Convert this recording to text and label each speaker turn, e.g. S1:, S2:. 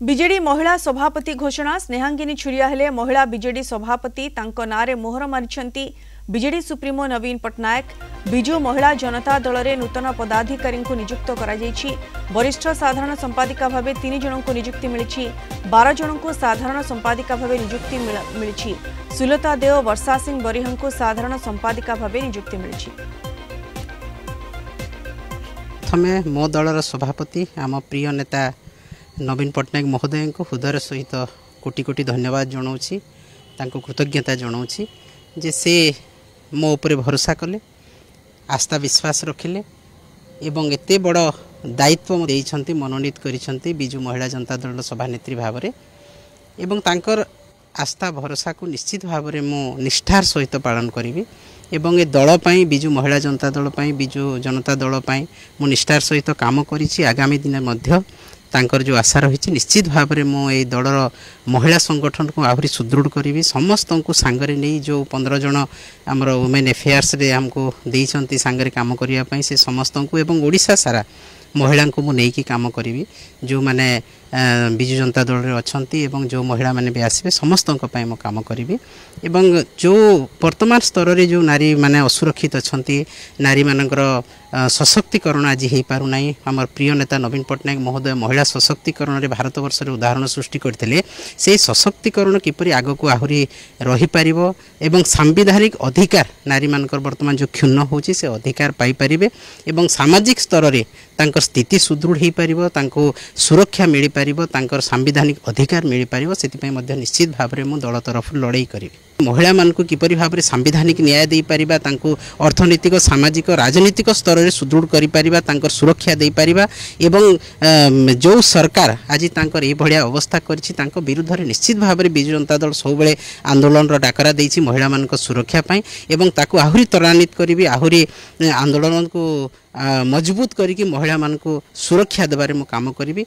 S1: BJD महिला सभापति घोषणा स्नेहांगिनी छुरिया हेले महिला बीजेडी सभापति तांको नारे मोहर मारिछंती बीजेडी सुप्रीमो नवीन पटनायक बिजु महिला जनता दल रे नूतन पदाधिकारी को नियुक्त करा जायछि। वरिष्ठ साधारण संपादिका भावे 3 जन को नियुक्ति मिलिछि। 12 जन को साधारण संपादिका भावे नियुक्ति मिलिछि। सुलता देव वर्षा सिंह बरिहं को साधारण संपादिका भावे नियुक्ति मिलिछि।
S2: प्रथमे मो दलर सभापति आम प्रिय नेता नवीन पटनायक महोदय को हृदय सहित कोटि कोटि धन्यवाद जनाऊँगी, कृतज्ञता जनाऊँगी जे से मो उपरे भरोसा कले, आस्था विश्वास रखिले एवं एते बड़ दायित्व देइछंती, मनोनीत करिछंती बिजु महिला जनता दल सभानेत्री भाव में एवं तांकर आस्था भरोसा को निश्चित भाव में मो निष्ठार सहित पालन करी एवं ए दल पाई बिजु महिला जनता दल पाई बिजु जनता दल पाई मो निष्ठार सहित काम करिछि। आगामी दिन मध्य तांकर जो आशा रही निश्चित भाव में मो ए दलर महिला संगठन को आहरी सुदृढ़ करी, समस्त को सांगरे नहीं जो 15 जन आमर वुमेन अफेयर्स रे हमको देइछंती सांगरे काम करने से समस्त को एवं ओडिशा सारा महिला को मु नहीं काम करी, जो माने बिजु जनता दल रे अछंती एवं जो महिला माने भी आसबे समस्त मो काम करी एवं जो वर्तमान स्तर रे जो नारी माने असुरक्षित अछंती, नारी मानकर सशक्तिकरण आज हो पारना। आम प्रिय नेता नवीन पटनायक महोदय महिला सशक्तिकरण रे भारत वर्ष रे उदाहरण सृष्टि करथिले। से सशक्तिकरण किपरि आगो को आहुरी रही पारिबो एवं सांविधानिक अधिकार नारी मानकर वर्तमान जो क्षुण्ण होची से अधिकार पाई परिबे एवं सामाजिक स्तर रे तांकर स्थिति सुदृढ़ हो पारिबो, तांको सुरक्षा मिली पारिबो, तांकर सांविधानिक अधिकार मिली पारिबो। सेति पई मध्ये निश्चित भाव में मु दल तरफ लड़ाई करी महिला मान को किपरि भाव में सांविधानिक न्याय दे पारिबा, तांको अर्थनैतिक सामाजिक राजनीतिक स्तर रे सुदृढ़ करि पारिबा, तांकर सुरक्षा दे पारिबा एवं जो सरकार आज तांकर ए भलिया अवस्था करिछि तांको विरुद्ध रे निश्चित भाव में बिजु जनता दल सब बेले आंदोलन रो डाकरा देछि महिला मान को सुरक्षा पाई एवं ताको आहुरी त्वरान्वित करिवि, आहुरी आंदोलन को मजबूत करिकि महिला मान को सुरक्षा देबारे मु काम करिवि।